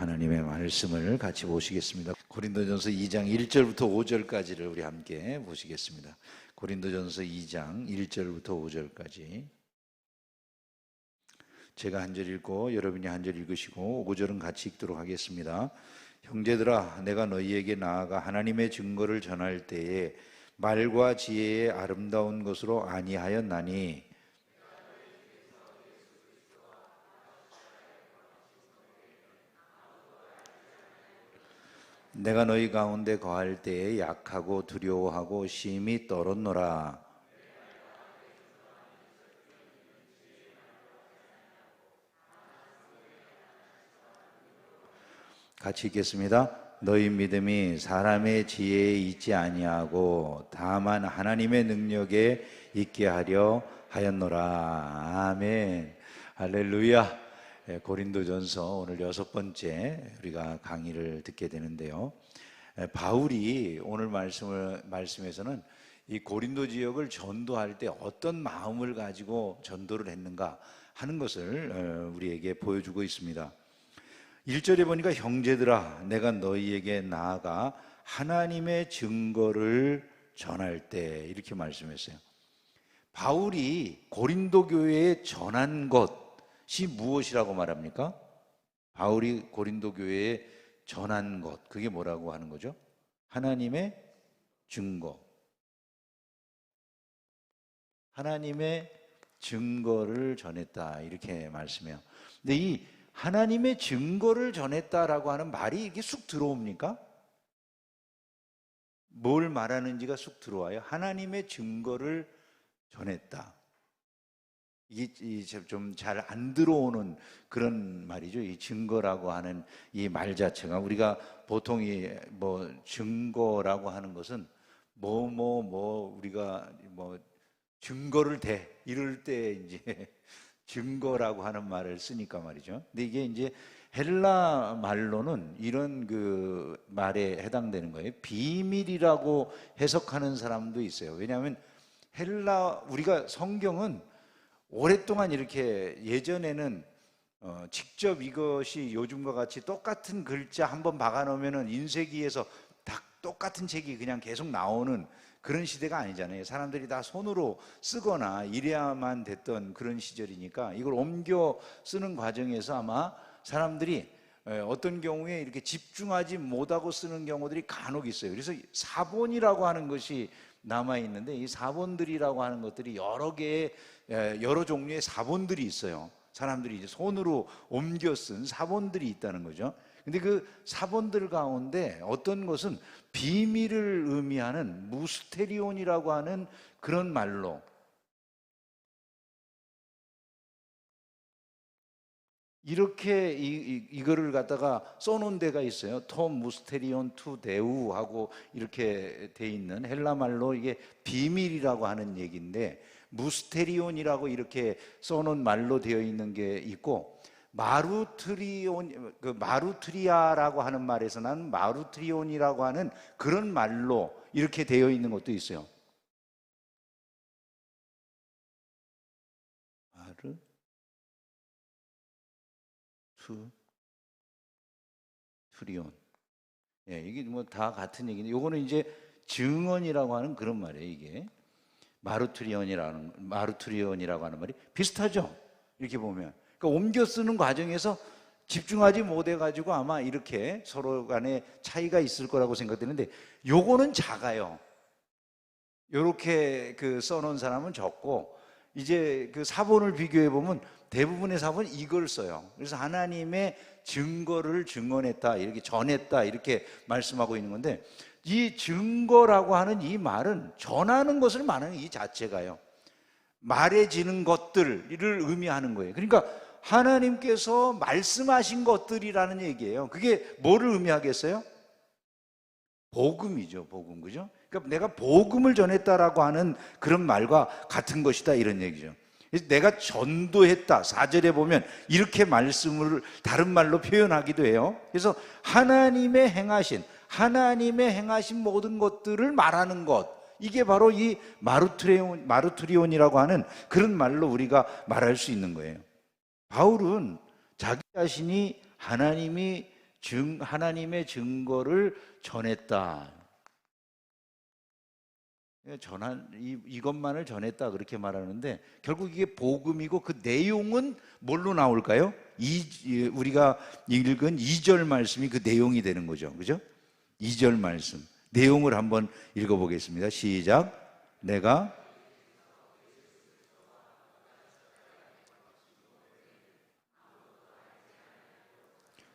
하나님의 말씀을 같이 보시겠습니다. 고린도전서 2장 1절부터 5절까지를 우리 함께 보시겠습니다. 고린도전서 2장 1절부터 5절까지 제가 한 절 읽고 여러분이 한 절 읽으시고 5절은 같이 읽도록 하겠습니다. 형제들아, 내가 너희에게 나아가 하나님의 증거를 전할 때에 말과 지혜의 아름다운 것으로 아니하였나니 내가 너희 가운데 거할 때에 약하고 두려워하고 심히 떨었노라. 같이 읽겠습니다. 너희 믿음이 사람의 지혜에 있지 아니하고 다만 하나님의 능력에 있게 하려 하였노라. 아멘. 할렐루야. 고린도전서 오늘 6번째 우리가 강의를 듣게 되는데요. 바울이 오늘 말씀에서는 이 고린도 지역을 전도할 때 어떤 마음을 가지고 전도를 했는가 하는 것을 우리에게 보여주고 있습니다. 1절에 보니까 형제들아, 내가 너희에게 나아가 하나님의 증거를 전할 때 이렇게 말씀했어요. 바울이 고린도 교회에 전한 것이 무엇이라고 말합니까? 바울이 고린도 교회에 전한 것, 그게 뭐라고 하는 거죠? 하나님의 증거. 하나님의 증거를 전했다 이렇게 말씀해요. 근데 이 하나님의 증거를 전했다라고 하는 말이 이게 쑥 들어옵니까? 뭘 말하는지가 쑥 들어와요. 하나님의 증거를 전했다. 이게 좀 잘 안 들어오는 그런 말이죠. 이 증거라고 하는 이 말 자체가 우리가 보통 뭐 증거라고 하는 것은 우리가 증거를 대 이럴 때 이제 증거라고 하는 말을 쓰니까 말이죠. 근데 이게 이제 헬라 말로는 이런 그 말에 해당되는 거예요. 비밀이라고 해석하는 사람도 있어요. 왜냐하면 우리가 성경은 오랫동안 이렇게 예전에는 직접 이것이 요즘과 같이 똑같은 글자 한번 박아놓으면 인쇄기에서 다 똑같은 책이 그냥 계속 나오는 그런 시대가 아니잖아요. 사람들이 다 손으로 쓰거나 이래야만 됐던 그런 시절이니까 이걸 옮겨 쓰는 과정에서 아마 사람들이 어떤 경우에 이렇게 집중하지 못하고 쓰는 경우들이 간혹 있어요. 그래서 사본이라고 하는 것이 남아있는데 이 사본들이라고 하는 것들이 여러 종류의 사본들이 있어요. 사람들이 이제 손으로 옮겨 쓴 사본들이 있다는 거죠. 근데 그 사본들 가운데 어떤 것은 비밀을 의미하는 무스테리온이라고 하는 그런 말로 이렇게 이거를 갖다가 써놓은 데가 있어요. 토 무스테리온 투 데우 하고 이렇게 돼 있는 헬라 말로 이게 비밀이라고 하는 얘기인데 무스테리온이라고 이렇게 써놓은 말로 되어 있는 게 있고 마루트리아라고 하는 말에서 난 마루트리온이라고 하는 그런 말로 이렇게 되어 있는 것도 있어요. 마루트리온. 이게 뭐 다 같은 얘기인데 요거는 이제 증언이라고 하는 그런 말이에요. 이게 마루트리온이라고 하는 말이 비슷하죠. 이렇게 보면. 그러니까 옮겨 쓰는 과정에서 집중하지 못해가지고 아마 이렇게 서로 간에 차이가 있을 거라고 생각되는데 요거는 작아요. 요렇게 써놓은 사람은 적고 이제 그 사본을 비교해 보면 대부분의 사본은 이걸 써요. 그래서 하나님의 증거를 증언했다, 이렇게 전했다, 이렇게 말씀하고 있는 건데 이 증거라고 하는 이 말은 전하는 것을 말하는 이 자체가요. 말해지는 것들을 의미하는 거예요. 그러니까 하나님께서 말씀하신 것들이라는 얘기예요. 그게 뭐를 의미하겠어요? 복음이죠, 복음. 그죠? 그러니까 내가 복음을 전했다라고 하는 그런 말과 같은 것이다, 이런 얘기죠. 내가 전도했다. 4절에 보면 이렇게 말씀을 다른 말로 표현하기도 해요. 그래서 하나님의 행하신 모든 것들을 말하는 것, 이게 바로 이 마루트리온이라고 하는 그런 말로 우리가 말할 수 있는 거예요. 바울은 자기 자신이 하나님이 하나님의 증거를 전했다. 이것만을 전했다 그렇게 말하는데 결국 이게 복음이고 그 내용은 뭘로 나올까요? 우리가 읽은 2절 말씀이 그 내용이 되는 거죠. 그죠? 2절 말씀. 내용을 한번 읽어보겠습니다. 시작. 내가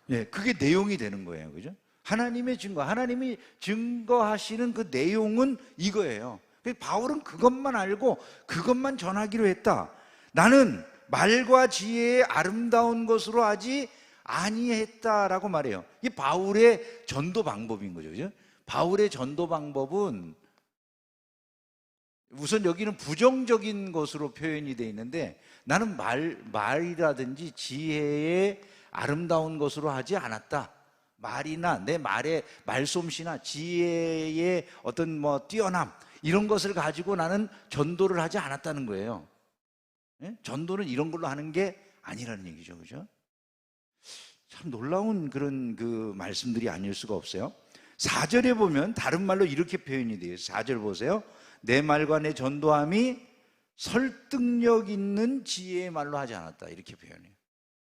네, 그게 내용이 되는 거예요. 그죠? 하나님의 증거, 하나님이 증거하시는 그 내용은 이거예요. 바울은 그것만 알고 그것만 전하기로 했다. 나는 말과 지혜의 아름다운 것으로 하지 아니했다라고 말해요. 이게 바울의 전도 방법인 거죠. 그죠? 바울의 전도 방법은 우선 여기는 부정적인 것으로 표현이 되어 있는데 나는 말이라든지 지혜의 아름다운 것으로 하지 않았다. 말이나 내 말의 말솜씨나 지혜의 어떤 뛰어남 이런 것을 가지고 나는 전도를 하지 않았다는 거예요. 예? 전도는 이런 걸로 하는 게 아니라는 얘기죠. 그죠? 참 놀라운 그런 그 말씀들이 아닐 수가 없어요. 4절에 보면 다른 말로 이렇게 표현이 돼요. 4절 보세요. 내 말과 내 전도함이 설득력 있는 지혜의 말로 하지 않았다. 이렇게 표현해요.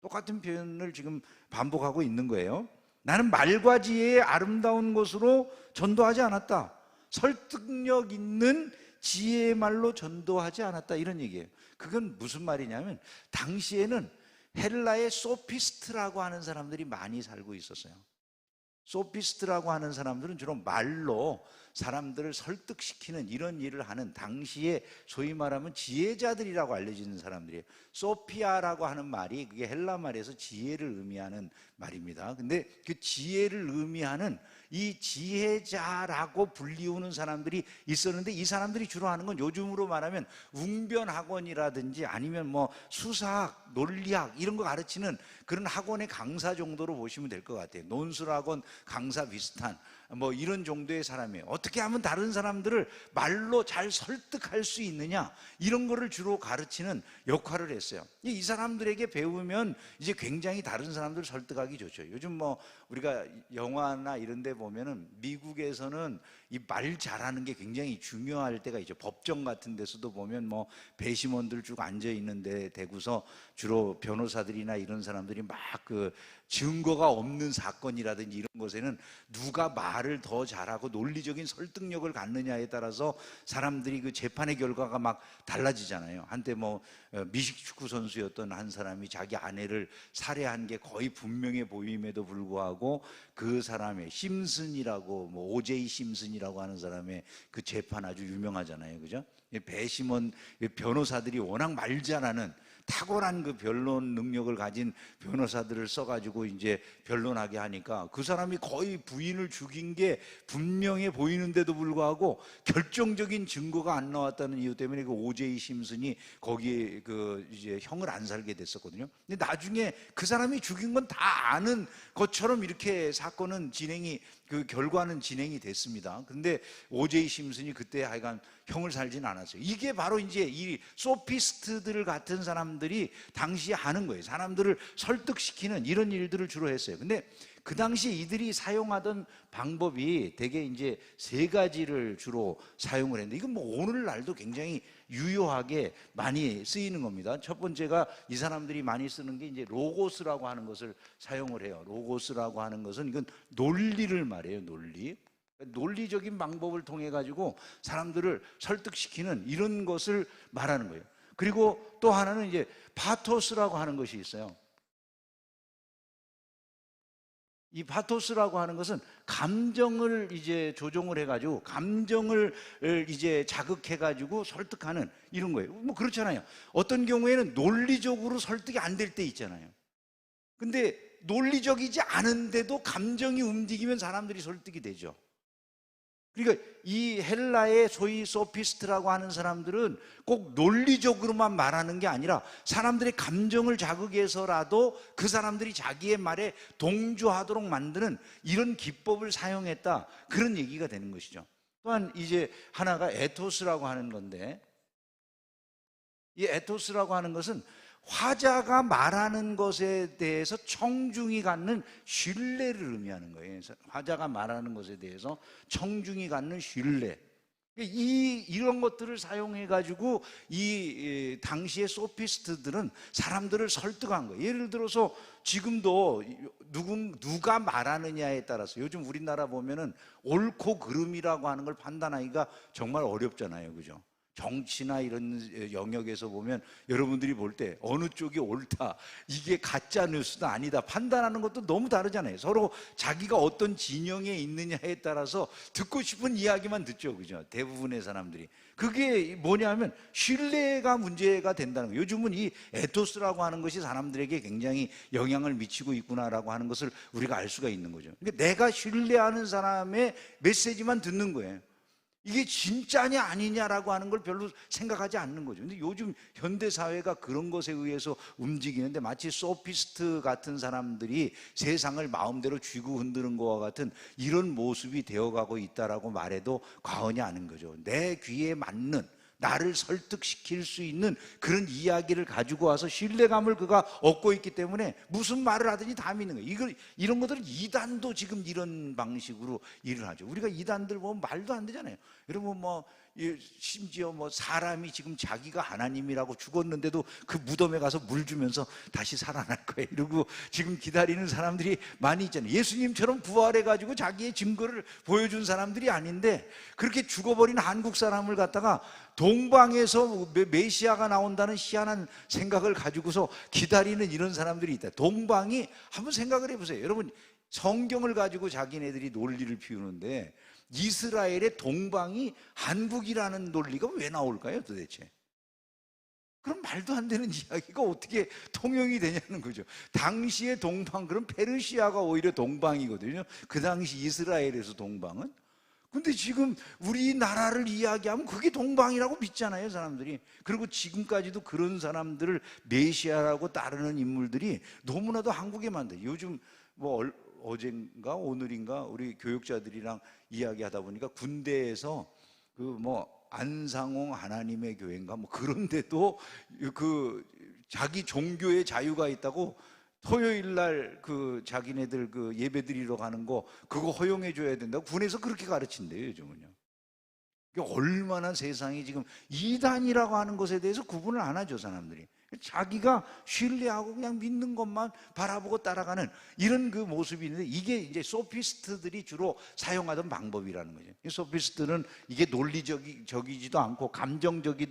똑같은 표현을 지금 반복하고 있는 거예요. 나는 말과 지혜의 아름다운 것으로 전도하지 않았다. 설득력 있는 지혜의 말로 전도하지 않았다. 이런 얘기예요. 그건 무슨 말이냐면 당시에는 헬라의 소피스트라고 하는 사람들이 많이 살고 있었어요. 소피스트라고 하는 사람들은 주로 말로 사람들을 설득시키는 이런 일을 하는 당시에 소위 말하면 지혜자들이라고 알려지는 사람들이에요. 소피아라고 하는 말이 그게 헬라 말에서 지혜를 의미하는 말입니다. 근데 그 지혜를 의미하는 이 지혜자라고 불리우는 사람들이 있었는데 이 사람들이 주로 하는 건 요즘으로 말하면 웅변학원이라든지 아니면 수사학, 논리학 이런 거 가르치는 그런 학원의 강사 정도로 보시면 될 것 같아요. 논술학원 강사 비슷한 이런 정도의 사람이에요. 어떻게 하면 다른 사람들을 말로 잘 설득할 수 있느냐 이런 거를 주로 가르치는 역할을 했어요. 이 사람들에게 배우면 이제 굉장히 다른 사람들을 설득하기 좋죠. 요즘 우리가 영화나 이런 데 보면은 미국에서는 이 말 잘하는 게 굉장히 중요할 때가 있죠. 법정 같은 데서도 보면 배심원들 쭉 앉아 있는데 대구서 주로 변호사들이나 이런 사람들이 막 그 증거가 없는 사건이라든지 이런 것에는 누가 말을 더 잘하고 논리적인 설득력을 갖느냐에 따라서 사람들이 그 재판의 결과가 막 달라지잖아요. 한때 미식 축구 선수였던 한 사람이 자기 아내를 살해한 게 거의 분명해 보임에도 불구하고 그 사람의 심슨이라고 오제이 심슨이라고 하는 사람의 그 재판 아주 유명하잖아요. 그죠? 배심원 변호사들이 워낙 말 잘하는 탁월한 그 변론 능력을 가진 변호사들을 써가지고 이제 변론하게 하니까 그 사람이 거의 부인을 죽인 게 분명해 보이는데도 불구하고 결정적인 증거가 안 나왔다는 이유 때문에 그 오제이 심슨이 거기에 이제 형을 안 살게 됐었거든요. 근데 나중에 그 사람이 죽인 건 다 아는 것처럼 이렇게 사건은 그 결과는 진행이 됐습니다. 근데 오제이 심슨이 그때 하여간 형을 살진 않았어요. 이게 바로 이제 이 소피스트들 같은 사람들이 당시에 하는 거예요. 사람들을 설득시키는 이런 일들을 주로 했어요. 근데 그 당시 이들이 사용하던 방법이 대개 이제 3가지를 주로 사용을 했는데 이건 오늘날도 굉장히 유효하게 많이 쓰이는 겁니다. 첫 번째가 이 사람들이 많이 쓰는 게 이제 로고스라고 하는 것을 사용을 해요. 로고스라고 하는 것은 이건 논리를 말해요. 논리적인 방법을 통해 가지고 사람들을 설득시키는 이런 것을 말하는 거예요. 그리고 또 하나는 이제 파토스라고 하는 것이 있어요. 이 파토스라고 하는 것은 감정을 이제 조종을 해가지고 감정을 이제 자극해가지고 설득하는 이런 거예요. 그렇잖아요. 어떤 경우에는 논리적으로 설득이 안 될 때 있잖아요. 근데 논리적이지 않은데도 감정이 움직이면 사람들이 설득이 되죠. 그러니까 이 헬라의 소위 소피스트라고 하는 사람들은 꼭 논리적으로만 말하는 게 아니라 사람들의 감정을 자극해서라도 그 사람들이 자기의 말에 동조하도록 만드는 이런 기법을 사용했다, 그런 얘기가 되는 것이죠. 또한 이제 하나가 에토스라고 하는 건데, 이 에토스라고 하는 것은 화자가 말하는 것에 대해서 청중이 갖는 신뢰를 의미하는 거예요. 화자가 말하는 것에 대해서 청중이 갖는 신뢰. 이런 것들을 사용해 가지고 이 당시의 소피스트들은 사람들을 설득한 거예요. 예를 들어서 지금도 누가 말하느냐에 따라서 요즘 우리나라 보면은 옳고 그름이라고 하는 걸 판단하기가 정말 어렵잖아요, 그죠? 정치나 이런 영역에서 보면 여러분들이 볼 때 어느 쪽이 옳다, 이게 가짜 뉴스다 아니다 판단하는 것도 너무 다르잖아요. 서로 자기가 어떤 진영에 있느냐에 따라서 듣고 싶은 이야기만 듣죠, 그죠? 대부분의 사람들이. 그게 뭐냐면 신뢰가 문제가 된다는 거예요. 요즘은 이 에토스라고 하는 것이 사람들에게 굉장히 영향을 미치고 있구나라고 하는 것을 우리가 알 수가 있는 거죠. 그러니까 내가 신뢰하는 사람의 메시지만 듣는 거예요. 이게 진짜냐 아니냐라고 하는 걸 별로 생각하지 않는 거죠. 근데 요즘 현대 사회가 그런 것에 의해서 움직이는데 마치 소피스트 같은 사람들이 세상을 마음대로 쥐고 흔드는 것과 같은 이런 모습이 되어가고 있다라고 말해도 과언이 아닌 거죠. 내 귀에 맞는, 나를 설득시킬 수 있는 그런 이야기를 가지고 와서 신뢰감을 그가 얻고 있기 때문에 무슨 말을 하든지 다 믿는 거예요. 이런 것들은 이단도 지금 이런 방식으로 일을 하죠. 우리가 이단들 보면 말도 안 되잖아요. 여러분 심지어 사람이 지금 자기가 하나님이라고 죽었는데도 그 무덤에 가서 물 주면서 다시 살아날 거예요 이러고 지금 기다리는 사람들이 많이 있잖아요. 예수님처럼 부활해가지고 자기의 증거를 보여준 사람들이 아닌데 그렇게 죽어버린 한국 사람을 갖다가 동방에서 메시아가 나온다는 희한한 생각을 가지고서 기다리는 이런 사람들이 있다. 동방이 한번 생각을 해보세요. 여러분 성경을 가지고 자기네들이 논리를 피우는데 이스라엘의 동방이 한국이라는 논리가 왜 나올까요 도대체? 그럼 말도 안 되는 이야기가 어떻게 통용이 되냐는 거죠. 당시의 동방, 그럼 페르시아가 오히려 동방이거든요. 그 당시 이스라엘에서 동방은. 근데 지금 우리나라를 이야기하면 그게 동방이라고 믿잖아요 사람들이. 그리고 지금까지도 그런 사람들을 메시아라고 따르는 인물들이 너무나도 한국에 많다. 요즘 어젠가 오늘인가 우리 교육자들이랑 이야기하다 보니까 군대에서 안상홍 하나님의 교회인가 그런데도 자기 종교의 자유가 있다고 토요일 날 자기네들 예배 드리러 가는 거 그거 허용해 줘야 된다고 군에서 그렇게 가르친대요 요즘은요. 얼마나 세상이 지금 이단이라고 하는 것에 대해서 구분을 안 하죠 사람들이. 자기가 신뢰하고 그냥 믿는 것만 바라보고 따라가는 이런 모습이 있는데 이게 이제 소피스트들이 주로 사용하던 방법이라는 거죠. 이 소피스트는 이게 논리적이지도 않고 감정적인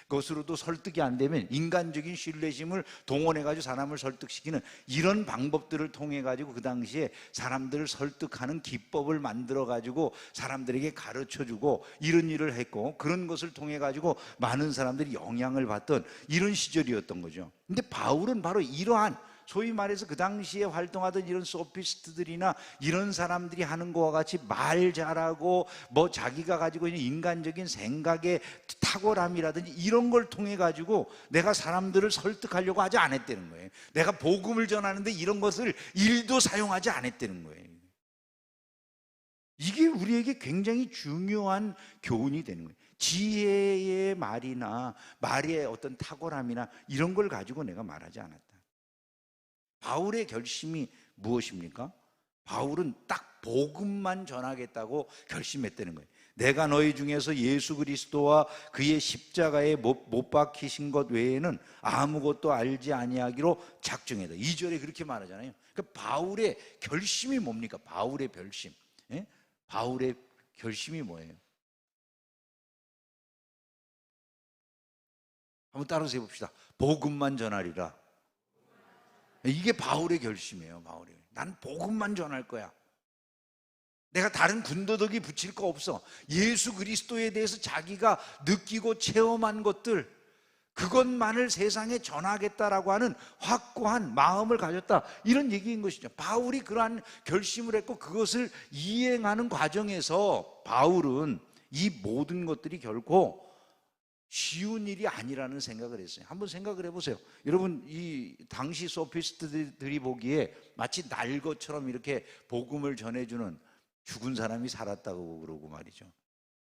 것으로도 설득이 안 되면 인간적인 신뢰심을 동원해가지고 사람을 설득시키는 이런 방법들을 통해가지고 그 당시에 사람들을 설득하는 기법을 만들어가지고 사람들에게 가르쳐주고 이런 일을 했고 그런 것을 통해가지고 많은 사람들이 영향을 받던 이런 시절이었던 거죠. 근데 바울은 바로 이러한 소위 말해서 그 당시에 활동하던 이런 소피스트들이나 이런 사람들이 하는 것과 같이 말 잘하고 자기가 가지고 있는 인간적인 생각의 탁월함이라든지 이런 걸 통해 가지고 내가 사람들을 설득하려고 하지 않았다는 거예요. 내가 복음을 전하는데 이런 것을 일도 사용하지 않았다는 거예요. 이게 우리에게 굉장히 중요한 교훈이 되는 거예요. 지혜의 말이나 말의 어떤 탁월함이나 이런 걸 가지고 내가 말하지 않았다. 바울의 결심이 무엇입니까? 바울은 딱 복음만 전하겠다고 결심했다는 거예요. 내가 너희 중에서 예수 그리스도와 그의 십자가에 못 박히신 것 외에는 아무것도 알지 아니하기로 작정했다. 2절에 그렇게 말하잖아요. 그러니까 바울의 결심이 뭡니까? 바울의 결심. 예? 바울의 결심이 뭐예요? 한번 따라서 해봅시다. 복음만 전하리라. 이게 바울의 결심이에요. 난 복음만 전할 거야. 내가 다른 군더더기 붙일 거 없어. 예수 그리스도에 대해서 자기가 느끼고 체험한 것들 그것만을 세상에 전하겠다라고 하는 확고한 마음을 가졌다, 이런 얘기인 것이죠. 바울이 그러한 결심을 했고 그것을 이행하는 과정에서 바울은 이 모든 것들이 결코 쉬운 일이 아니라는 생각을 했어요. 한번 생각을 해보세요. 여러분, 이 당시 소피스트들이 보기에 마치 날 것처럼 이렇게 복음을 전해주는 죽은 사람이 살았다고 그러고 말이죠.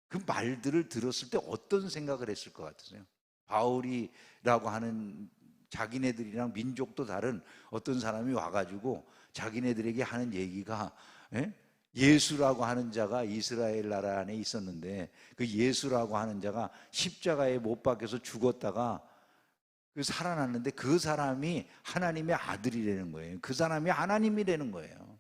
그 말들을 들었을 때 어떤 생각을 했을 것 같으세요? 바울이라고 하는 자기네들이랑 민족도 다른 어떤 사람이 와가지고 자기네들에게 하는 얘기가, 예? 예수라고 하는 자가 이스라엘 나라 안에 있었는데 그 예수라고 하는 자가 십자가에 못 박혀서 죽었다가 그 살아났는데 그 사람이 하나님의 아들이라는 거예요. 그 사람이 하나님이라는 거예요.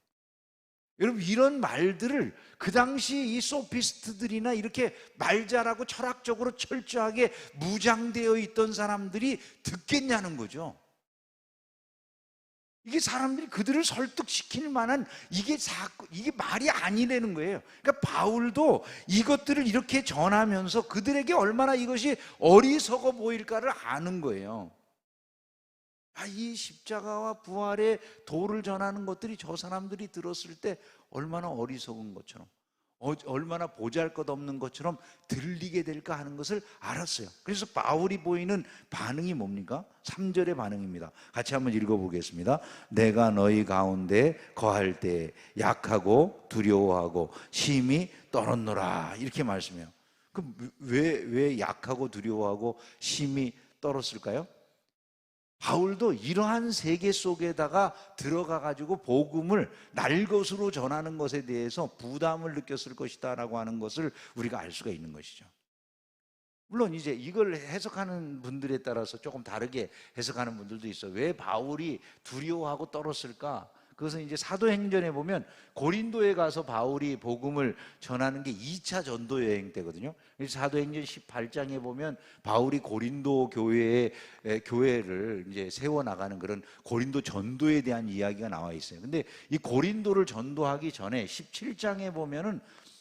여러분, 이런 말들을 그 당시 이 소피스트들이나 이렇게 말 잘하고 철학적으로 철저하게 무장되어 있던 사람들이 듣겠냐는 거죠. 이게 사람들이 그들을 설득시킬 만한 이게 말이 아니라는 거예요. 그러니까 바울도 이것들을 이렇게 전하면서 그들에게 얼마나 이것이 어리석어 보일까를 아는 거예요. 이 십자가와 부활의 도를 전하는 것들이 저 사람들이 들었을 때 얼마나 어리석은 것처럼, 얼마나 보잘것없는 것처럼 들리게 될까 하는 것을 알았어요. 그래서 바울이 보이는 반응이 뭡니까? 3절의 반응입니다. 같이 한번 읽어보겠습니다. 내가 너희 가운데 거할 때 약하고 두려워하고 심히 떨었노라, 이렇게 말씀해요. 그럼 왜 약하고 두려워하고 심히 떨었을까요? 바울도 이러한 세계 속에다가 들어가 가지고 복음을 날것으로 전하는 것에 대해서 부담을 느꼈을 것이다 라고 하는 것을 우리가 알 수가 있는 것이죠. 물론 이제 이걸 해석하는 분들에 따라서 조금 다르게 해석하는 분들도 있어요. 왜 바울이 두려워하고 떨었을까? 그것은 이제 사도행전에 보면 고린도에 가서 바울이 복음을 전하는 게 2차 전도 여행 때거든요. 사도행전 18장에 보면 바울이 고린도 교회를 이제 세워 나가는 그런 고린도 전도에 대한 이야기가 나와 있어요. 근데 이 고린도를 전도하기 전에 17장에 보면은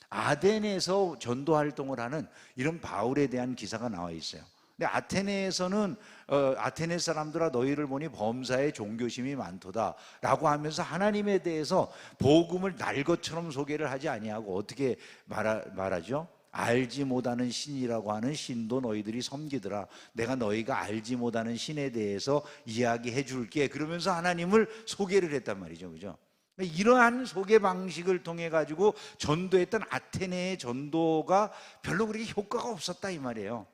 아덴에서 전도 활동을 하는 이런 바울에 대한 기사가 나와 있어요. 근데 아테네에서는 아테네 사람들아 너희를 보니 범사에 종교심이 많도다 라고 하면서 하나님에 대해서 복음을 날 것처럼 소개를 하지 아니하고 어떻게 말하죠? 알지 못하는 신이라고 하는 신도 너희들이 섬기더라. 내가 너희가 알지 못하는 신에 대해서 이야기해 줄게. 그러면서 하나님을 소개를 했단 말이죠. 그죠? 이러한 소개 방식을 통해 가지고 전도했던 아테네의 전도가 별로 그렇게 효과가 없었다 이 말이에요.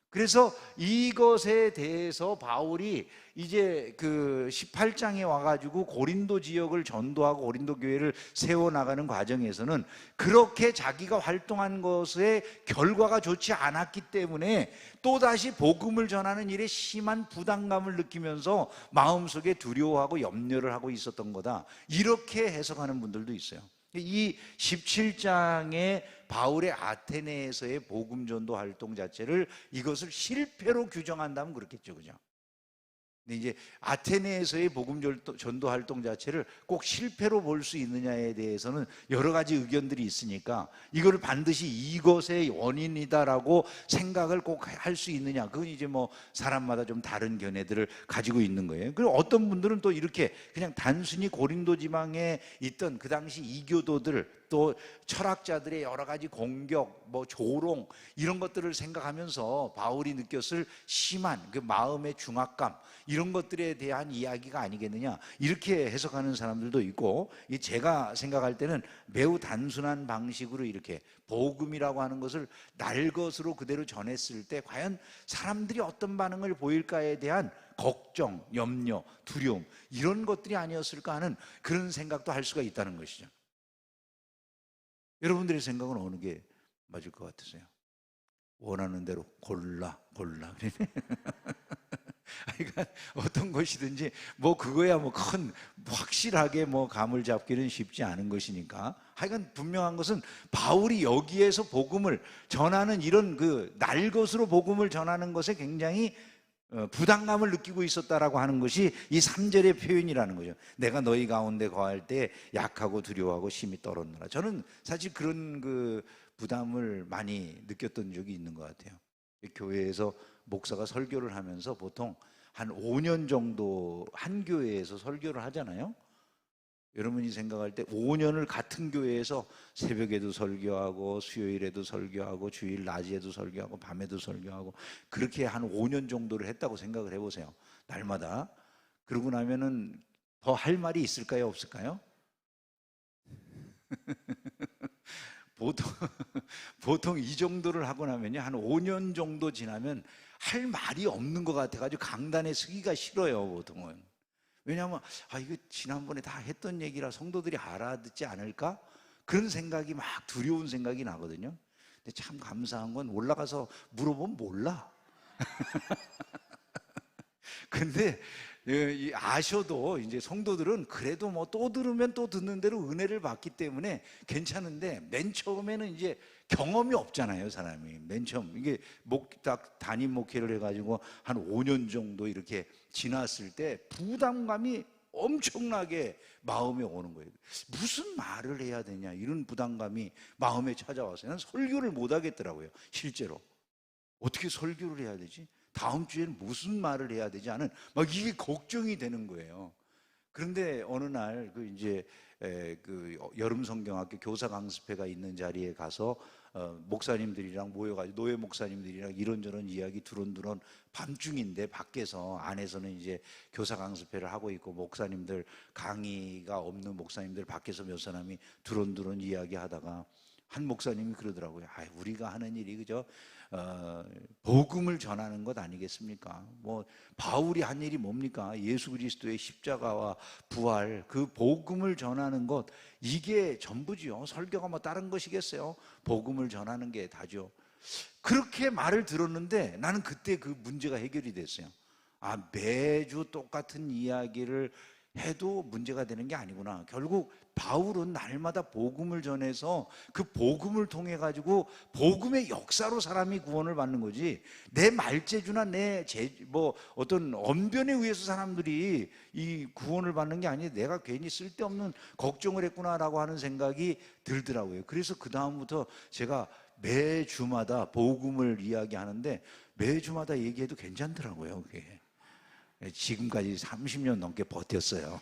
그래서 이것에 대해서 바울이 이제 그 18장에 와가지고 고린도 지역을 전도하고 고린도 교회를 세워나가는 과정에서는 그렇게 자기가 활동한 것의 결과가 좋지 않았기 때문에 또다시 복음을 전하는 일에 심한 부담감을 느끼면서 마음속에 두려워하고 염려를 하고 있었던 거다, 이렇게 해석하는 분들도 있어요. 이 17장의 바울의 아테네에서의 복음 전도 활동 자체를 이것을 실패로 규정한다면 그렇겠죠, 그죠? 근데 이제 아테네에서의 복음 전도 활동 자체를 꼭 실패로 볼 수 있느냐에 대해서는 여러 가지 의견들이 있으니까 이거를 반드시 이것의 원인이다라고 생각을 꼭 할 수 있느냐, 그건 이제 뭐 사람마다 좀 다른 견해들을 가지고 있는 거예요. 그리고 어떤 분들은 또 이렇게 그냥 단순히 고린도 지방에 있던 그 당시 이교도들, 또 철학자들의 여러 가지 공격, 뭐 조롱, 이런 것들을 생각하면서 바울이 느꼈을 심한 그 마음의 중압감, 이런 것들에 대한 이야기가 아니겠느냐, 이렇게 해석하는 사람들도 있고, 제가 생각할 때는 매우 단순한 방식으로 이렇게 복음이라고 하는 것을 날 것으로 그대로 전했을 때 과연 사람들이 어떤 반응을 보일까에 대한 걱정, 염려, 두려움, 이런 것들이 아니었을까 하는 그런 생각도 할 수가 있다는 것이죠. 여러분들의 생각은 어느 게 맞을 것 같으세요? 원하는 대로 골라. 그러니까 어떤 것이든지 뭐 그거야 뭐 큰 확실하게 뭐 감을 잡기는 쉽지 않은 것이니까, 하여간 분명한 것은 바울이 여기에서 복음을 전하는 이런 그 날 것으로 복음을 전하는 것에 굉장히 부담감을 느끼고 있었다라고 하는 것이 이 3절의 표현이라는 거죠. 내가 너희 가운데 거할 때 약하고 두려워하고 심히 떨었노라. 저는 사실 그런 그 부담을 많이 느꼈던 적이 있는 것 같아요. 교회에서 목사가 설교를 하면서 보통 한 5년 정도 한 교회에서 설교를 하잖아요. 여러분이 생각할 때 5년을 같은 교회에서 새벽에도 설교하고 수요일에도 설교하고 주일 낮에도 설교하고 밤에도 설교하고 그렇게 한 5년 정도를 했다고 생각을 해보세요. 날마다. 그러고 나면은 더 할 말이 있을까요, 없을까요? 보통 보통 이 정도를 하고 나면요, 한 5년 정도 지나면 할 말이 없는 것 같아가지고 강단에 서기가 싫어요, 보통은. 왜냐하면 이거 지난번에 다 했던 얘기라 성도들이 알아듣지 않을까? 그런 생각이 막 두려운 생각이 나거든요. 근데 참 감사한 건 올라가서 물어보면 몰라. 근데 아셔도 이제 성도들은 그래도 뭐 또 들으면 또 듣는 대로 은혜를 받기 때문에 괜찮은데, 맨 처음에는 이제 경험이 없잖아요, 사람이. 맨 처음 이게 딱 담임 목회를 해가지고 한 5년 정도 이렇게 지났을 때 부담감이 엄청나게 마음에 오는 거예요. 무슨 말을 해야 되냐, 이런 부담감이 마음에 찾아왔어요. 난 설교를 못 하겠더라고요, 실제로. 어떻게 설교를 해야 되지? 다음 주에는 무슨 말을 해야 되지? 하는 막 이게 걱정이 되는 거예요. 그런데 어느 날 그 여름 성경학교 교사 강습회가 있는 자리에 가서 목사님들이랑 모여가지고 노예 목사님들이랑 이런저런 이야기 두런두런, 밤중인데 밖에서, 안에서는 이제 교사 강습회를 하고 있고 목사님들, 강의가 없는 목사님들 밖에서 몇 사람이 두런두런 이야기하다가 한 목사님이 그러더라고요. 우리가 하는 일이 그저 복음을 전하는 것 아니겠습니까? 뭐 바울이 한 일이 뭡니까? 예수 그리스도의 십자가와 부활, 그 복음을 전하는 것, 이게 전부지요. 설교가 뭐 다른 것이겠어요? 복음을 전하는 게 다죠. 그렇게 말을 들었는데 나는 그때 그 문제가 해결이 됐어요. 매주 똑같은 이야기를 해도 문제가 되는 게 아니구나. 결국 바울은 날마다 복음을 전해서 그 복음을 통해 가지고 복음의 역사로 사람이 구원을 받는 거지, 내 말재주나 뭐 어떤 언변에 의해서 사람들이 이 구원을 받는 게 아니라 내가 괜히 쓸데없는 걱정을 했구나라고 하는 생각이 들더라고요. 그래서 그 다음부터 제가 매주마다 복음을 이야기하는데 매주마다 얘기해도 괜찮더라고요, 그게. 지금까지 30년 넘게 버텼어요.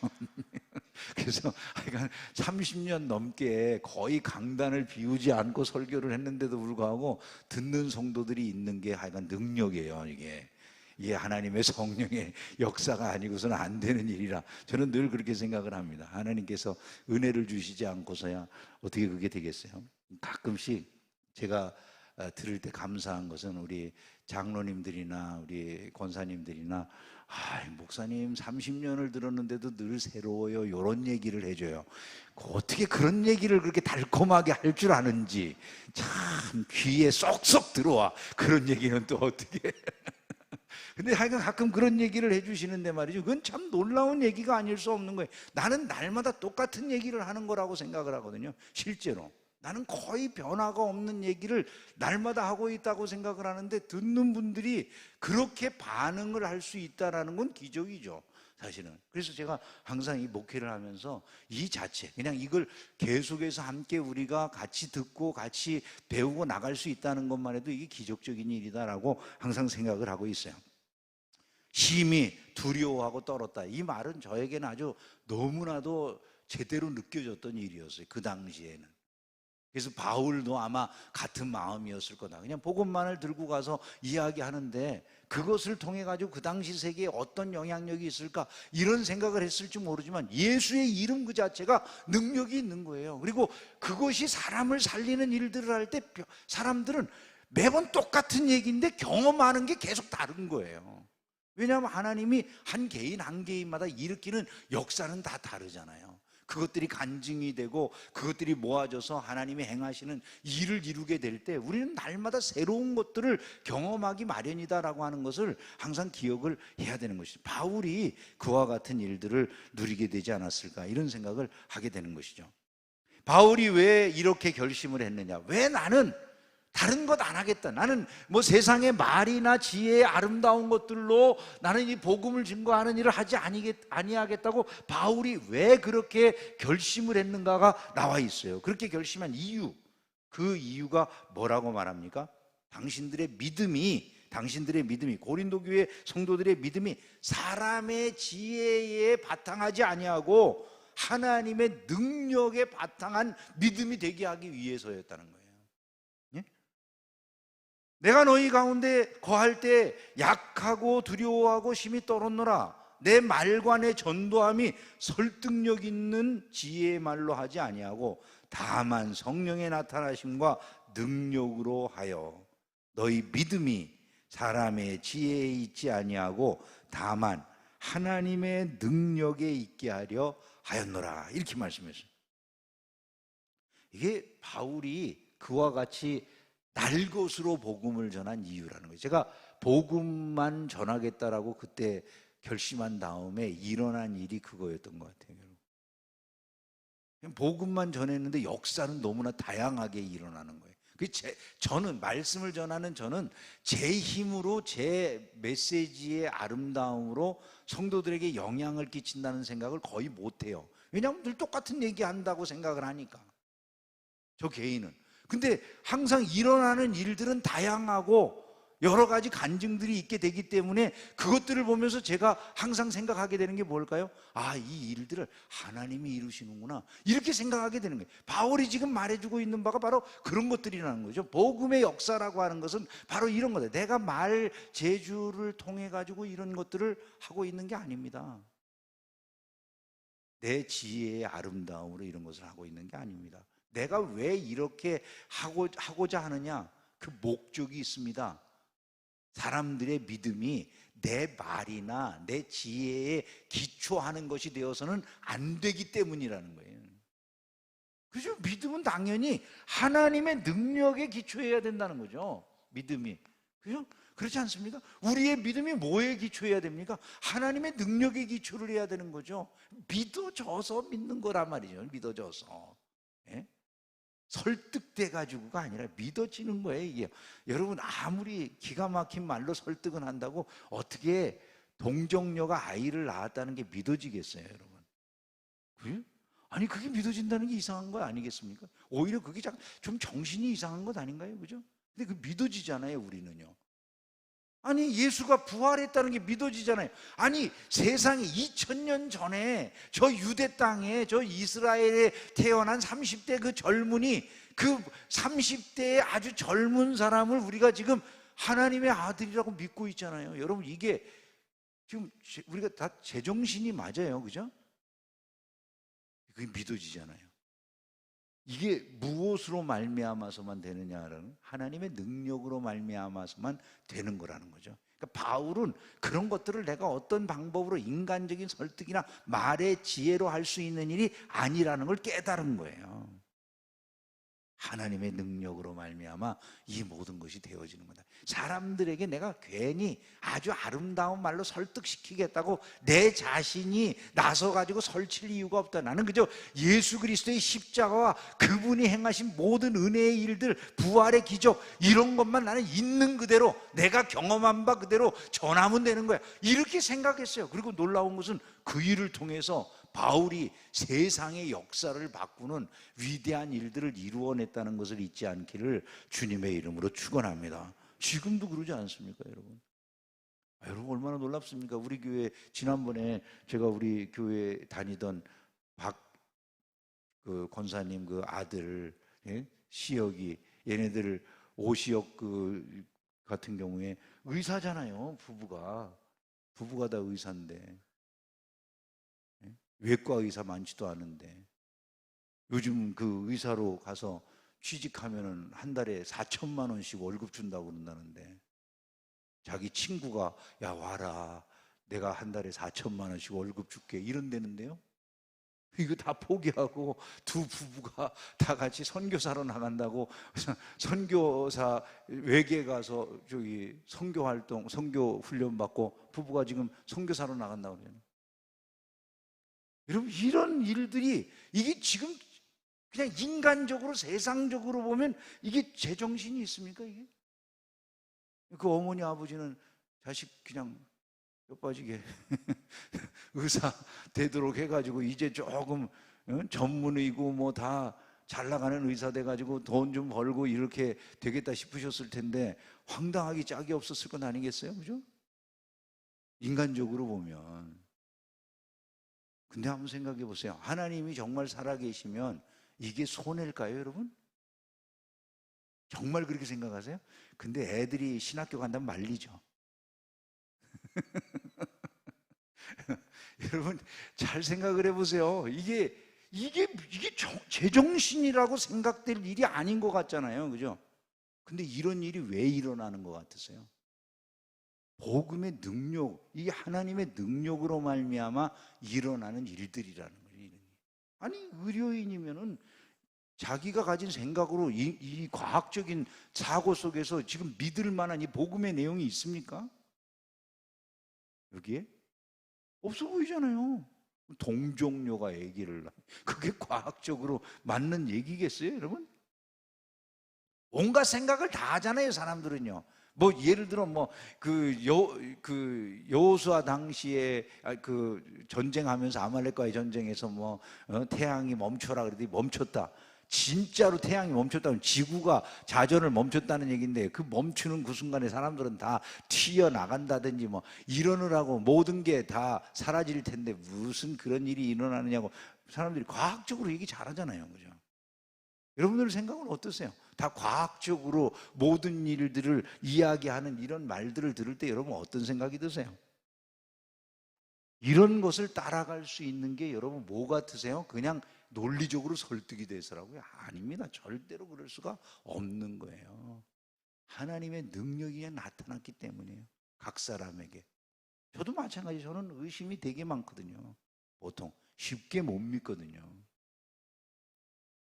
그래서 30년 넘게 거의 강단을 비우지 않고 설교를 했는데도 불구하고 듣는 성도들이 있는 게 하여간 능력이에요. 이게 하나님의 성령의 역사가 아니고서는 안 되는 일이라 저는 늘 그렇게 생각을 합니다. 하나님께서 은혜를 주시지 않고서야 어떻게 그게 되겠어요? 가끔씩 제가 들을 때 감사한 것은 우리 장로님들이나 우리 권사님들이나 목사님 30년을 들었는데도 늘 새로워요, 이런 얘기를 해줘요. 어떻게 그런 얘기를 그렇게 달콤하게 할 줄 아는지 참 귀에 쏙쏙 들어와. 그런 얘기는 또 어떻게 근데 하여간 가끔 그런 얘기를 해주시는데 말이죠, 그건 참 놀라운 얘기가 아닐 수 없는 거예요. 나는 날마다 똑같은 얘기를 하는 거라고 생각을 하거든요. 실제로 나는 거의 변화가 없는 얘기를 날마다 하고 있다고 생각을 하는데, 듣는 분들이 그렇게 반응을 할 수 있다는 건 기적이죠, 사실은. 그래서 제가 항상 이 목회를 하면서 이 자체, 그냥 이걸 계속해서 함께 우리가 같이 듣고 같이 배우고 나갈 수 있다는 것만 해도 이게 기적적인 일이다라고 항상 생각을 하고 있어요. 심히 두려워하고 떨었다, 이 말은 저에게는 아주 너무나도 제대로 느껴졌던 일이었어요, 그 당시에는. 그래서 바울도 아마 같은 마음이었을 거다. 그냥 복음만을 들고 가서 이야기하는데 그것을 통해 가지고 그 당시 세계에 어떤 영향력이 있을까, 이런 생각을 했을지 모르지만 예수의 이름 그 자체가 능력이 있는 거예요. 그리고 그것이 사람을 살리는 일들을 할 때 사람들은 매번 똑같은 얘기인데 경험하는 게 계속 다른 거예요. 왜냐하면 하나님이 한 개인 한 개인마다 일으키는 역사는 다 다르잖아요. 그것들이 간증이 되고 그것들이 모아져서 하나님이 행하시는 일을 이루게 될 때 우리는 날마다 새로운 것들을 경험하기 마련이다라고 하는 것을 항상 기억을 해야 되는 것이죠. 바울이 그와 같은 일들을 누리게 되지 않았을까, 이런 생각을 하게 되는 것이죠. 바울이 왜 이렇게 결심을 했느냐? 왜 나는 다른 것 안 하겠다, 나는 뭐 세상의 말이나 지혜의 아름다운 것들로 나는 이 복음을 증거하는 일을 하지 아니하겠다고 바울이 왜 그렇게 결심을 했는가가 나와 있어요. 그렇게 결심한 이유, 그 이유가 뭐라고 말합니까? 당신들의 믿음이, 고린도 교회 성도들의 믿음이 사람의 지혜에 바탕하지 아니하고 하나님의 능력에 바탕한 믿음이 되게 하기 위해서였다는 거예요. 내가 너희 가운데 거할 때 약하고 두려워하고 심히 떨었노라. 내 말과 내 전도함이 설득력 있는 지혜의 말로 하지 아니하고 다만 성령의 나타나심과 능력으로 하여 너희 믿음이 사람의 지혜에 있지 아니하고 다만 하나님의 능력에 있게 하려 하였노라, 이렇게 말씀했어요. 이게 바울이 그와 같이 날것으로 복음을 전한 이유라는 거예요. 제가 복음만 전하겠다라고 그때 결심한 다음에 일어난 일이 그거였던 것 같아요. 복음만 전했는데 역사는 너무나 다양하게 일어나는 거예요. 저는 말씀을 전하는 저는 제 힘으로 제 메시지의 아름다움으로 성도들에게 영향을 끼친다는 생각을 거의 못해요. 왜냐하면 늘 똑같은 얘기 한다고 생각을 하니까, 저 개인은. 근데 항상 일어나는 일들은 다양하고 여러 가지 간증들이 있게 되기 때문에 그것들을 보면서 제가 항상 생각하게 되는 게 뭘까요? 아, 이 일들을 하나님이 이루시는구나, 이렇게 생각하게 되는 거예요. 바울이 지금 말해주고 있는 바가 바로 그런 것들이라는 거죠. 복음의 역사라고 하는 것은 바로 이런 거다. 내가 말 재주를 통해 가지고 이런 것들을 하고 있는 게 아닙니다. 내 지혜의 아름다움으로 이런 것을 하고 있는 게 아닙니다. 내가 왜 이렇게 하고자 하느냐, 그 목적이 있습니다. 사람들의 믿음이 내 말이나 내 지혜에 기초하는 것이 되어서는 안 되기 때문이라는 거예요. 그죠? 믿음은 당연히 하나님의 능력에 기초해야 된다는 거죠. 믿음이. 그죠? 그렇지 않습니까? 우리의 믿음이 뭐에 기초해야 됩니까? 하나님의 능력에 기초를 해야 되는 거죠. 믿어져서 믿는 거란 말이죠. 믿어져서. 예? 설득돼 가지고가 아니라 믿어지는 거예요, 이게. 여러분, 아무리 기가 막힌 말로 설득은 한다고 어떻게 동정녀가 아이를 낳았다는 게 믿어지겠어요, 여러분? 그게? 아니, 그게 믿어진다는 게 이상한 거 아니겠습니까? 오히려 그게 좀 정신이 이상한 것 아닌가요? 그죠? 근데 그 믿어지잖아요, 우리는요. 아니, 예수가 부활했다는 게 믿어지잖아요. 아니, 세상에 2000년 전에 저 유대 땅에, 저 이스라엘에 태어난 30대 그 젊은이, 그 30대의 아주 젊은 사람을 우리가 지금 하나님의 아들이라고 믿고 있잖아요. 여러분, 이게 지금 우리가 다 제정신이 맞아요, 그죠? 그게 믿어지잖아요. 이게 무엇으로 말미암아서만 되느냐라는, 하나님의 능력으로 말미암아서만 되는 거라는 거죠. 그러니까 바울은 그런 것들을 내가 어떤 방법으로 인간적인 설득이나 말의 지혜로 할 수 있는 일이 아니라는 걸 깨달은 거예요. 하나님의 능력으로 말미암아 이 모든 것이 되어지는 거다. 사람들에게 내가 괜히 아주 아름다운 말로 설득시키겠다고 내 자신이 나서 가지고 설칠 이유가 없다. 나는 그저 예수 그리스도의 십자가와 그분이 행하신 모든 은혜의 일들, 부활의 기적, 이런 것만 나는 있는 그대로, 내가 경험한 바 그대로 전하면 되는 거야, 이렇게 생각했어요. 그리고 놀라운 것은 그 일을 통해서 바울이 세상의 역사를 바꾸는 위대한 일들을 이루어냈다는 것을 잊지 않기를 주님의 이름으로 축원합니다. 지금도 그러지 않습니까, 여러분? 여러분, 얼마나 놀랍습니까? 우리 교회, 지난번에 제가 우리 교회 다니던 그 권사님 그 아들, 예? 시혁이, 얘네들 오시혁 그 같은 경우에 의사잖아요. 부부가 다 의사인데, 외과 의사 많지도 않은데 요즘 그 의사로 가서 취직하면은 한 달에 4천만 원씩 월급 준다고 그런다는데, 자기 친구가 야 와라, 내가 한 달에 4천만 원씩 월급 줄게, 이런다는데요. 이거 다 포기하고 두 부부가 다 같이 선교사로 나간다고, 선교사 외계 가서 저기 선교 활동, 선교 훈련 받고 부부가 지금 선교사로 나간다고 그러잖아요. 여러분, 이런 일들이, 이게 지금 그냥 인간적으로, 세상적으로 보면 이게 제정신이 있습니까, 이게? 그 어머니 아버지는 자식 그냥 뼈 빠지게 의사 되도록 해가지고 이제 조금 전문의고 뭐 다 잘 나가는 의사 돼가지고 돈 좀 벌고 이렇게 되겠다 싶으셨을 텐데 황당하기 짝이 없었을 건 아니겠어요, 그죠? 인간적으로 보면. 근데 한번 생각해 보세요. 하나님이 정말 살아계시면 이게 손해일까요, 여러분? 정말 그렇게 생각하세요? 근데 애들이 신학교 간다면 말리죠. 여러분 잘 생각을 해보세요. 이게 제정신이라고 생각될 일이 아닌 것 같잖아요, 그죠? 근데 이런 일이 왜 일어나는 것 같으세요? 복음의 능력, 이 하나님의 능력으로 말미암아 일어나는 일들이라는 거예요. 아니 의료인이면은 자기가 가진 생각으로 이 과학적인 사고 속에서 지금 믿을 만한 이 복음의 내용이 있습니까? 여기에? 없어 보이잖아요. 동종료가 얘기를 그게 과학적으로 맞는 얘기겠어요, 여러분? 온갖 생각을 다 하잖아요, 사람들은요. 뭐 예를 들어 뭐 그 여호수아 당시에 그 전쟁하면서 아말렉과의 전쟁에서 뭐 태양이 멈춰라 그랬더니 멈췄다. 진짜로 태양이 멈췄다면 지구가 자전을 멈췄다는 얘기인데 그 멈추는 그 순간에 사람들은 다 튀어나간다든지 뭐 이러느라고 모든 게 다 사라질 텐데 무슨 그런 일이 일어나느냐고 사람들이 과학적으로 얘기 잘하잖아요, 그죠? 여러분들 생각은 어떠세요? 다 과학적으로 모든 일들을 이야기하는 이런 말들을 들을 때 여러분 어떤 생각이 드세요? 이런 것을 따라갈 수 있는 게 여러분 뭐 같으세요? 그냥 논리적으로 설득이 돼서라고요? 아닙니다. 절대로 그럴 수가 없는 거예요. 하나님의 능력이 나타났기 때문이에요. 각 사람에게. 저도 마찬가지. 저는 의심이 되게 많거든요. 보통 쉽게 못 믿거든요.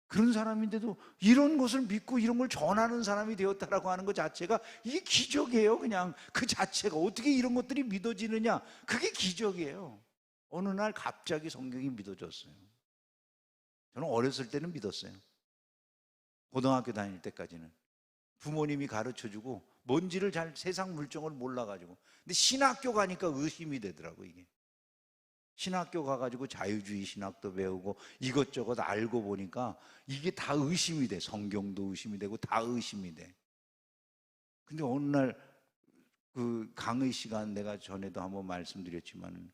그런 사람인데도 이런 것을 믿고 이런 걸 전하는 사람이 되었다라고 하는 것 자체가 이게 기적이에요. 그냥 그 자체가 어떻게 이런 것들이 믿어지느냐, 그게 기적이에요. 어느 날 갑자기 성경이 믿어졌어요. 저는 어렸을 때는 믿었어요. 고등학교 다닐 때까지는 부모님이 가르쳐주고 뭔지를 잘 세상 물정을 몰라가지고, 근데 신학교 가니까 의심이 되더라고. 이게 신학교 가가지고 자유주의 신학도 배우고 이것저것 알고 보니까 이게 다 의심이 돼. 성경도 의심이 되고 다 의심이 돼. 근데 어느 날 그 강의 시간, 내가 전에도 한번 말씀드렸지만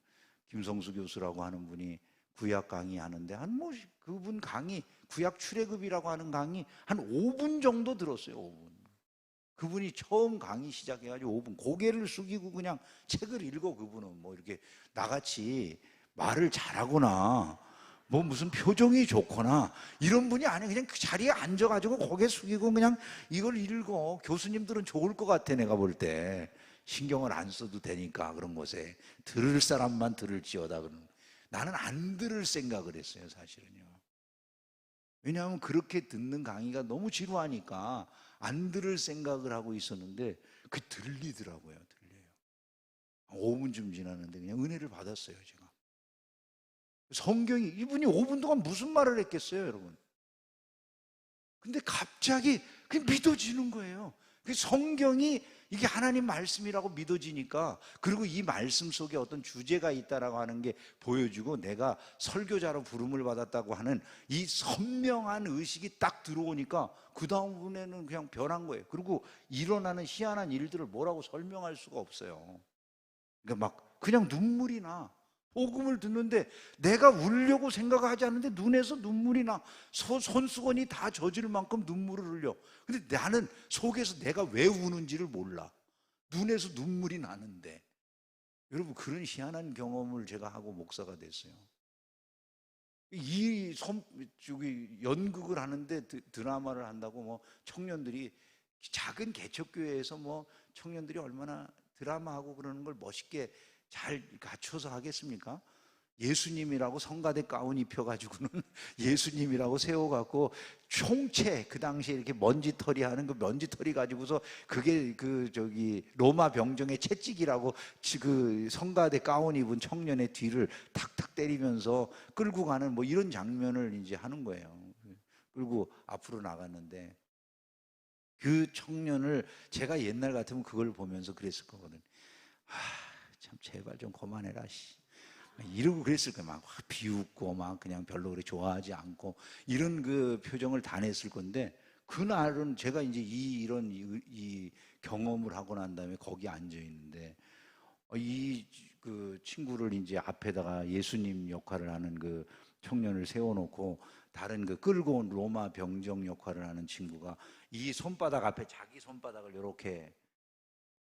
김성수 교수라고 하는 분이 구약 강의 하는데 한 뭐 그분 강의, 구약 출애굽이라고 하는 강의 한 5분 정도 들었어요. 5분. 그분이 처음 강의 시작해가지고 5분 고개를 숙이고 그냥 책을 읽어. 그분은 뭐 이렇게 나같이 말을 잘하거나 뭐 무슨 표정이 좋거나 이런 분이 아니에요. 그냥 그 자리에 앉아가지고 고개 숙이고 그냥 이걸 읽어. 교수님들은 좋을 것 같아. 내가 볼 때 신경을 안 써도 되니까 그런 곳에 들을 사람만 들을지어다. 그런. 나는 안 들을 생각을 했어요, 사실은요. 왜냐하면 그렇게 듣는 강의가 너무 지루하니까 안 들을 생각을 하고 있었는데 그 들리더라고요. 들려요. 5분쯤 지났는데 그냥 은혜를 받았어요, 제가. 성경이, 이분이 5분 동안 무슨 말을 했겠어요, 여러분? 근데 갑자기 그게 믿어지는 거예요. 그 성경이 이게 하나님 말씀이라고 믿어지니까, 그리고 이 말씀 속에 어떤 주제가 있다라고 하는 게 보여지고 내가 설교자로 부름을 받았다고 하는 이 선명한 의식이 딱 들어오니까 그 다음부분에는 그냥 변한 거예요. 그리고 일어나는 희한한 일들을 뭐라고 설명할 수가 없어요. 그러니까 막 그냥 눈물이 나. 복음을 듣는데 내가 울려고 생각하지 않는데 눈에서 눈물이 나. 손수건이 다 젖을 만큼 눈물을 흘려. 근데 나는 속에서 내가 왜 우는지를 몰라. 눈에서 눈물이 나는데. 여러분, 그런 희한한 경험을 제가 하고 목사가 됐어요. 저기 연극을 하는데 드라마를 한다고 뭐 청년들이, 작은 개척교회에서 뭐 청년들이 얼마나 드라마하고 그러는 걸 멋있게 잘 갖춰서 하겠습니까? 예수님이라고 성가대 가운 입혀가지고는 예수님이라고 세워갖고 총채, 그 당시에 이렇게 먼지털이 하는 그 먼지털이 가지고서 그게 그 저기 로마 병정의 채찍이라고 그 성가대 가운 입은 청년의 뒤를 탁탁 때리면서 끌고 가는 뭐 이런 장면을 이제 하는 거예요. 끌고 앞으로 나갔는데 그 청년을 제가 옛날 같으면 그걸 보면서 그랬을 거거든. 참 제발 좀 그만해라 씨. 이러고 그랬을 거야. 막 비웃고 막 그냥 별로 그렇게 좋아하지 않고 이런 그 표정을 다 냈을 건데, 그날은 제가 이제 이런 경험을 하고 난 다음에 거기 앉아 있는데 이 그 친구를 이제 앞에다가 예수님 역할을 하는 그 청년을 세워놓고 다른 그 끌고 온 로마 병정 역할을 하는 친구가 이 손바닥 앞에 자기 손바닥을 이렇게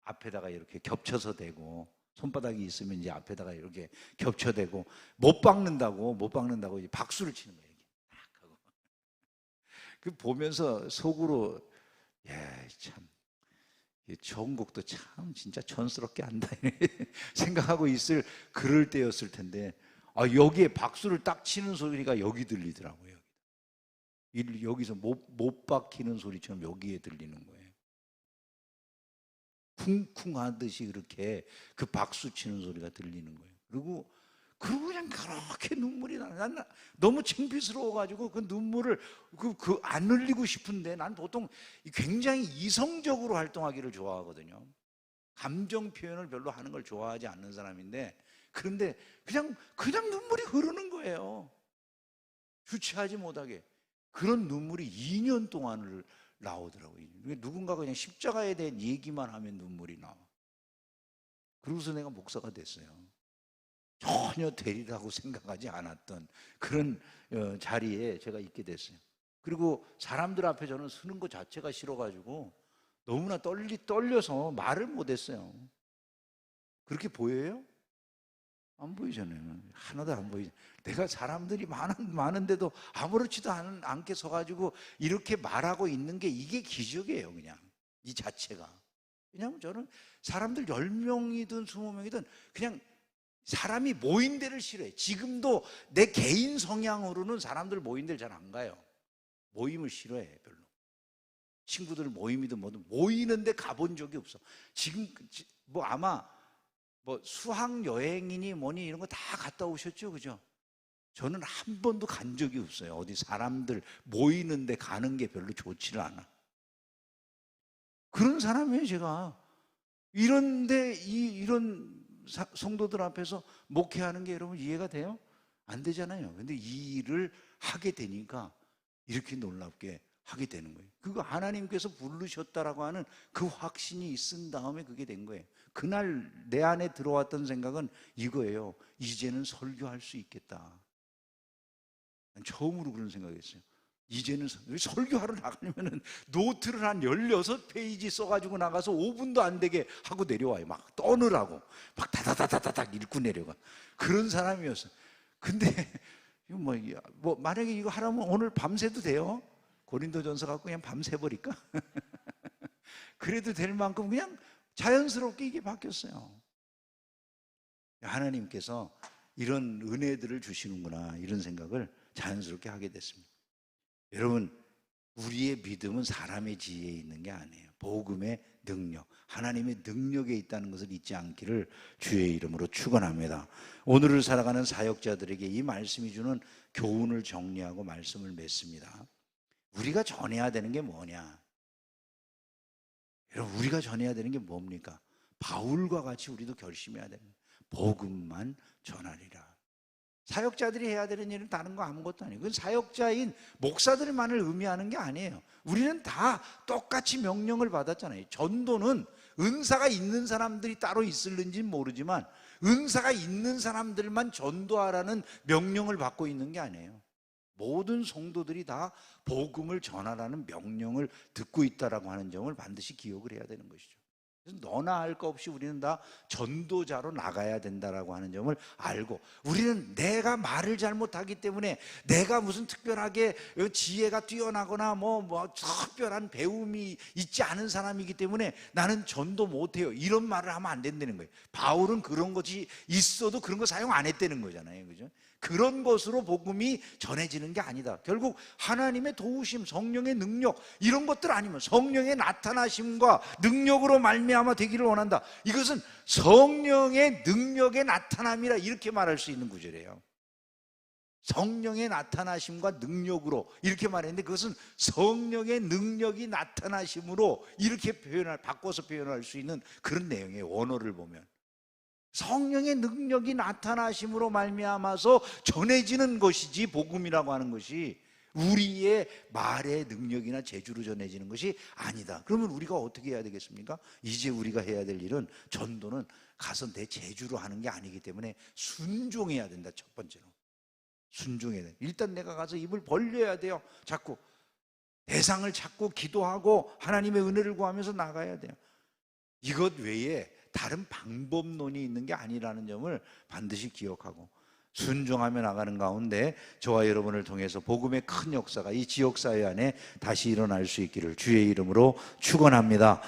앞에다가 이렇게 겹쳐서 대고 손바닥이 있으면 이제 앞에다가 이렇게 겹쳐대고 못 박는다고 이제 박수를 치는 거예요. 이렇게 딱 하고. 그 보면서 속으로 참 정곡도 참 진짜 촌스럽게 한다 생각하고 있을 그럴 때였을 텐데 여기에 박수를 딱 치는 소리가 여기 들리더라고요. 여기서 못 박히는 소리처럼 여기에 들리는 거예요. 쿵쿵 하듯이 그렇게 그 박수 치는 소리가 들리는 거예요. 그리고 그냥 그렇게 눈물이 나. 난 너무 창피스러워가지고 그 눈물을 안 흘리고 싶은데, 난 보통 굉장히 이성적으로 활동하기를 좋아하거든요. 감정 표현을 별로 하는 걸 좋아하지 않는 사람인데, 그런데 그냥 눈물이 흐르는 거예요. 주체하지 못하게. 그런 눈물이 2년 동안을 나오더라고요. 누군가가 그냥 십자가에 대한 얘기만 하면 눈물이 나와. 그러고서 내가 목사가 됐어요. 전혀 되리라고 생각하지 않았던 그런 자리에 제가 있게 됐어요. 그리고 사람들 앞에 저는 서는 것 자체가 싫어가지고 너무나 떨려서 말을 못했어요. 그렇게 보여요? 안 보이잖아요. 하나도 안 보이죠. 내가 사람들이 많은데도 아무렇지도 않게 서가지고 이렇게 말하고 있는 게 이게 기적이에요. 그냥 이 자체가. 왜냐하면 저는 사람들 10명이든 20명이든 그냥 사람이 모인 데를 싫어해. 지금도 내 개인 성향으로는 사람들 모인 데를 잘 안 가요. 모임을 싫어해. 별로. 친구들 모임이든 뭐든 모이는데 가본 적이 없어. 지금 아마 수학 여행이니 뭐니 이런 거 다 갔다 오셨죠, 그죠? 저는 한 번도 간 적이 없어요. 어디 사람들 모이는데 가는 게 별로 좋지를 않아. 그런 사람이에요, 제가. 이런데 이런 성도들 앞에서 목회하는 게 여러분 이해가 돼요? 안 되잖아요. 근데 이 일을 하게 되니까 이렇게 놀랍게 하게 되는 거예요. 그거 하나님께서 부르셨다라고 하는 그 확신이 있은 다음에 그게 된 거예요. 그날 내 안에 들어왔던 생각은 이거예요. 이제는 설교할 수 있겠다. 처음으로 그런 생각했어요. 이제는 설교하러 나가려면 노트를 한 16페이지 써가지고 나가서 5분도 안 되게 하고 내려와요. 막 떠느라고 막 다다다다닥 읽고 내려가. 그런 사람이었어요. 근데 만약에 이거 하라면 오늘 밤새도 돼요. 고린도전서 갖고 그냥 밤새버릴까? 그래도 될 만큼 그냥 자연스럽게 이게 바뀌었어요. 하나님께서 이런 은혜들을 주시는구나, 이런 생각을 자연스럽게 하게 됐습니다. 여러분, 우리의 믿음은 사람의 지혜에 있는 게 아니에요. 복음의 능력, 하나님의 능력에 있다는 것을 잊지 않기를 주의 이름으로 축원합니다. 오늘을 살아가는 사역자들에게 이 말씀이 주는 교훈을 정리하고 말씀을 맺습니다. 우리가 전해야 되는 게 뭐냐? 여러분, 우리가 전해야 되는 게 뭡니까? 바울과 같이 우리도 결심해야 됩니다. 복음만 전하리라. 사역자들이 해야 되는 일은 다른 거 아무것도 아니에요. 그건 사역자인 목사들만을 의미하는 게 아니에요. 우리는 다 똑같이 명령을 받았잖아요. 전도는 은사가 있는 사람들이 따로 있을는지는 모르지만 은사가 있는 사람들만 전도하라는 명령을 받고 있는 게 아니에요. 모든 성도들이 다 복음을 전하라는 명령을 듣고 있다라고 하는 점을 반드시 기억을 해야 되는 것이죠. 그래서 너나 할 거 없이 우리는 다 전도자로 나가야 된다라고 하는 점을 알고, 우리는 내가 말을 잘못하기 때문에 내가 무슨 특별하게 지혜가 뛰어나거나 특별한 배움이 있지 않은 사람이기 때문에 나는 전도 못해요, 이런 말을 하면 안 된다는 거예요. 바울은 그런 것이 있어도 그런 거 사용 안 했다는 거잖아요, 그죠? 그런 것으로 복음이 전해지는 게 아니다. 결국 하나님의 도우심, 성령의 능력, 이런 것들 아니면 성령의 나타나심과 능력으로 말미암아 되기를 원한다. 이것은 성령의 능력의 나타남이라 이렇게 말할 수 있는 구절이에요. 성령의 나타나심과 능력으로 이렇게 말했는데, 그것은 성령의 능력이 나타나심으로 이렇게 바꿔서 표현할 수 있는 그런 내용이에요. 원어를 보면 성령의 능력이 나타나심으로 말미암아서 전해지는 것이지, 복음이라고 하는 것이 우리의 말의 능력이나 재주로 전해지는 것이 아니다. 그러면 우리가 어떻게 해야 되겠습니까? 이제 우리가 해야 될 일은, 전도는 가서 내 재주로 하는 게 아니기 때문에 순종해야 된다. 첫 번째로 순종해야 돼. 일단 내가 가서 입을 벌려야 돼요. 자꾸 대상을 찾고 기도하고 하나님의 은혜를 구하면서 나가야 돼요. 이것 외에 다른 방법론이 있는 게 아니라는 점을 반드시 기억하고 순종하며 나가는 가운데 저와 여러분을 통해서 복음의 큰 역사가 이 지역사회 안에 다시 일어날 수 있기를 주의 이름으로 축원합니다.